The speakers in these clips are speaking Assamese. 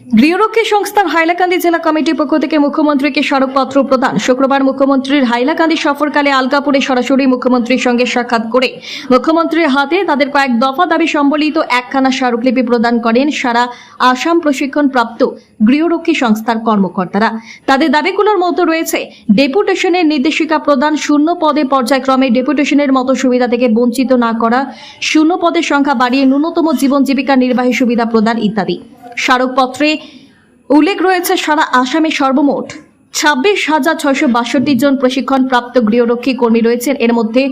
গৃহরক্ষী সংস্থার হাইলাকান্দি জেলা কমিটির পক্ষ থেকে মুখ্যমন্ত্রীকে স্মারকপত্র প্রদান। শুক্রবার মুখ্যমন্ত্রীর হাইলাকান্দি সফরকালে আলগাপুরে সরাসরি মুখ্যমন্ত্রীর সঙ্গে সাক্ষাৎ করে মুখ্যমন্ত্রীর হাতে তাদের কয়েক দফা দাবি সম্বলিত একখানা স্মারকলিপি প্রদান করেন সারা আসাম প্রশিক্ষণপ্রাপ্ত গৃহরক্ষী সংস্থার কর্মকর্তারা। তাদের দাবিগুলোর মধ্যে রয়েছে ডেপুটেশনের নির্দেশিকা প্রদান, শূন্য পদে পর্যায়ক্রমে ডেপুটেশনের মতো সুবিধা থেকে বঞ্চিত না করা, শূন্য পদের সংখ্যা বাড়িয়ে ন্যূনতম জীবন জীবিকা নির্বাহী সুবিধা প্রদান ইত্যাদি। স্মারকপত্রে উল্লেখ রয়েছে সারা আসামে সর্বমোট 26,662 জন প্রশিক্ষণপ্রাপ্ত গৃহরক্ষী কর্মী রয়েছেন। এর মধ্যে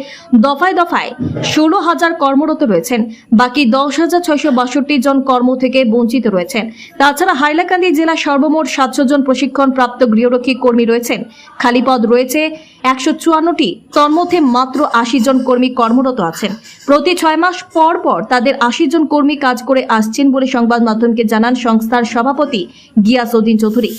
দফায় দফায় 16,000 কর্মরত রয়েছেন, বাকি 10,662 জন কর্ম থেকে বঞ্চিত রয়েছেন। তাছাড়া হাইলাকান্দি জেলা সর্বমোট 700 জন প্রশিক্ষণপ্রাপ্ত গৃহরক্ষী কর্মী রয়েছেন। খালি পদ রয়েছে 154টি, তন্মধ্যে মাত্র 80 জন কর্মী কর্মরত আছেন। প্রতি 6 মাস পর পর তাদের 80 জন কর্মী কাজ করে আসছেন বলে সংবাদ মাধ্যমকে জানান সংস্থার সভাপতি গিয়াসউদ্দিন চৌধুরী।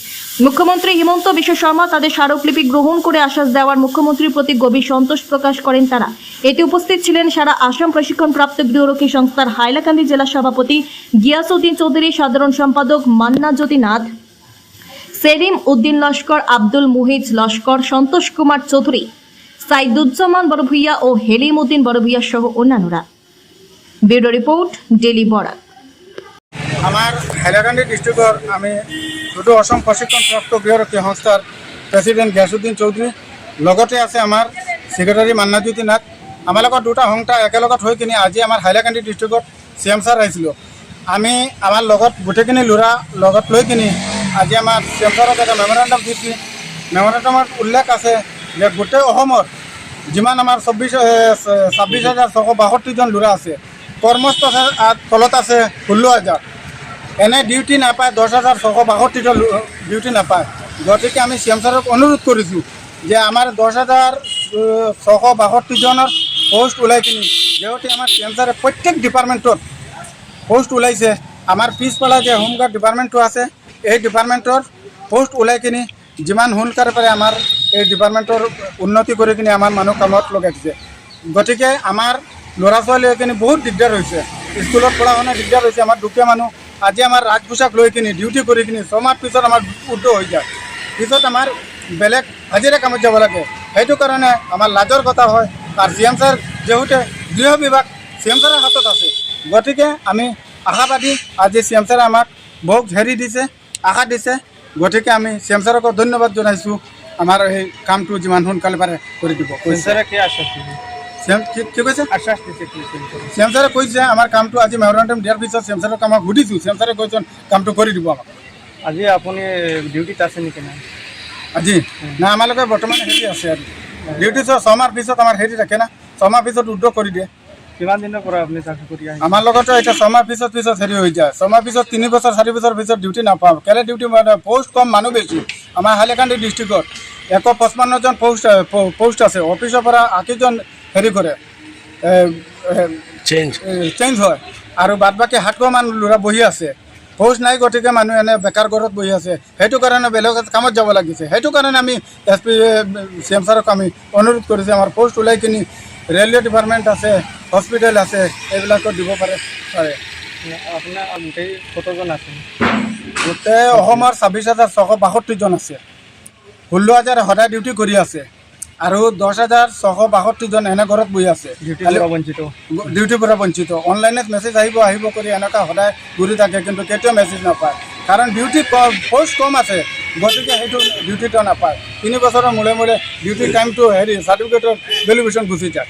মুখ্যমন্ত্রী হিমন্ত বিশ্ব শর্মা তাদের স্মারকলিপি গ্রহণ করে আশ্বাস দেওয়ার মুখ্যমন্ত্রীর প্রতি গভীর সন্তোষ প্রকাশ করেন তারা। এতে উপস্থিত ছিলেন সারা আসাম প্রশিক্ষণপ্রাপ্ত গৃহরক্ষী সংস্থার হাইলাকান্দি জেলা সভাপতি গিয়াসউদ্দিন চৌধুরী, সাধারণ সম্পাদক মান্না জ্যোতি নাথ, সেলিম উদ্দিন লস্কর, আব্দুল মুহিজ লস্কর, সন্তোষ কুমার চৌধুরী, সাইদুজ্জামান বড়ভূইয়া ও হেলিম উদ্দিন বড়ভূইয়া সহ অন্যান্যরা। Bureau report, daily Barak. আমার হাইলাকান্দি ডিস্ট্রিক্টর আমি দুটো অসম প্রশিক্ষণপ্রাপ্ত গৃহরক্ষী সংস্থার প্রেসিডেন্ট গিয়াসউদ্দিন চৌধুৰী, লগতে আছে আমাৰ সেক্ৰেটাৰী মান্নাজ্যোতি নাথ। আমাৰ লগত দুটা সংস্থা একেলগত হৈ কিনি আজি আমাৰ হাইলাকান্দি ডিস্ট্ৰিক্টত CM ছাৰ আহিছিলোঁ। আমি আমাৰ লগত গোটেইখিনি ল'ৰা লগত লৈ কিনি আজি আমাৰ CM ছাৰক এটা মেমৰেণ্ডাম দিছোঁ। মেমৰেণ্ডামত উল্লেখ আছে যে গোটেই অসমৰ যিমান আমাৰ 26,662 জন ল'ৰা আছে, কৰ্মস্থলৰ তলত আছে 16,000। এনে ডিউটি নাপায় 10,662 জন ডিউটি নাপায়। গতিকে আমি CM ছাৰক অনুৰোধ কৰিছোঁ যে আমাৰ 10,662 জনৰ পোষ্ট ওলাই কিনি, যেহেতু আমাৰ CM ছাৰে প্ৰত্যেক ডিপাৰ্টমেণ্টত পোষ্ট ওলাইছে, আমাৰ পিছফালে যে হোমগাৰ্ড ডিপাৰ্টমেণ্টটো আছে, এই ডিপাৰ্টমেণ্টৰ পোষ্ট ওলাই কিনি যিমান সোনকালে পাৰে আমাৰ এই ডিপাৰ্টমেণ্টৰ উন্নতি কৰি কিনি আমাৰ মানুহ কামত লগাইছে। গতিকে আমাৰ ল'ৰা ছোৱালীখিনি বহুত দিগদাৰ হৈছে, স্কুলত পঢ়া শুনা দিগদাৰ হৈছে। আমাৰ দুখীয়া মানুহ আজি আমাৰ ৰাজ পোছাক লৈ কিনি ডিউটি কৰি কিনি 6 মাহ পিছত আমাৰ উদ্ধ হৈ যায়, পিছত আমাৰ বেলেগ হাজিৰা কামত যাব লাগে। সেইটো কাৰণে আমাৰ লাজৰ কথা হয়। আৰু CM ছাৰ যেহেতু গৃহ বিভাগ CM ছাৰৰ হাতত আছে, গতিকে আমি আশাবাদী আজি CM ছাৰে আমাক বহুত হেৰি দিছে, আশা দিছে। গতিকে আমি CM ছাৰক ধন্যবাদ জনাইছোঁ, আমাৰ এই কামটো যিমান সোনকালে পাৰে কৰি দিব। কি কৈছে? CM ছাৰে কৈছে আমাৰ কামটো আজি মেমৰেণ্ডাম দিয়াৰ পিছত CM ছাৰক আমাক সুধিছোঁ, CM ছাৰে কৈছে কামটো কৰি দিব আমাক। আজি আপুনি ডিউটিত আছে নেকি? না আজি না, আমালোকে বৰ্তমান হেৰি আছে আৰু ডিউটি 6 মাহৰ পিছত আমাৰ হেৰি ৰাখে না, 6 মাহ পিছত উদ্যোগ কৰি দিয়ে। কিমান দিনৰ পৰা আপুনি চাকৰি কৰি আহিছে? আমাৰ লগতো এতিয়া 6 মাহ পিছত হেৰি হৈ যায়। 6 মাহ পিছত 3 বছৰ 4 বছৰ পিছত ডিউটি নাপাওঁ। কেলে ডিউটি পোষ্ট কম, মানুহ বেছি। আমাৰ হাইলাকান্দি ডিষ্ট্ৰিক্টত 155 জন পোষ্ট আছে। অফিচৰ পৰা 80 জন হেৰি কৰে, চেঞ্জ হয়, আৰু বাদ বাকী 700 মান ল'ৰা বহি আছে। পোষ্ট নাই, গতিকে মানুহ এনে বেকাৰ ঘৰত বহি আছে। সেইটো কাৰণে বেলেগ কামত যাব লাগিছে। সেইটো কাৰণে আমি SP CM ছাৰক আমি অনুৰোধ কৰিছোঁ, আমাৰ পোষ্ট ওলাই কিনি ৰেলৱে ডিপাৰ্টমেণ্ট আছে, হস্পিটেল আছে, এইবিলাকত দিব পাৰে। আপোনাৰ গোটেই কতজন আছে? গোটেই অসমৰ 26,662 জন আছে। 16,000 সদায় ডিউটি কৰি আছে, আৰু 10,662 জন এনে ঘৰত বহি আছে, ডিউটিৰ পৰা বঞ্চিত। অনলাইনত মেছেজ আহিব কৰি এনেকুৱা সদায় ঘূৰি থাকে, কিন্তু কেতিয়াও মেছেজ নাপায়। কাৰণ ডিউটি পোষ্ট কম আছে, গতিকে সেইটো ডিউটিটো নাপায়। 3 বছৰৰ মূৰে মূৰে ডিউটি টাইমটো হেৰি চাৰ্টিফিকেটৰ ভেলুৱেশ্যন গুচি যায়।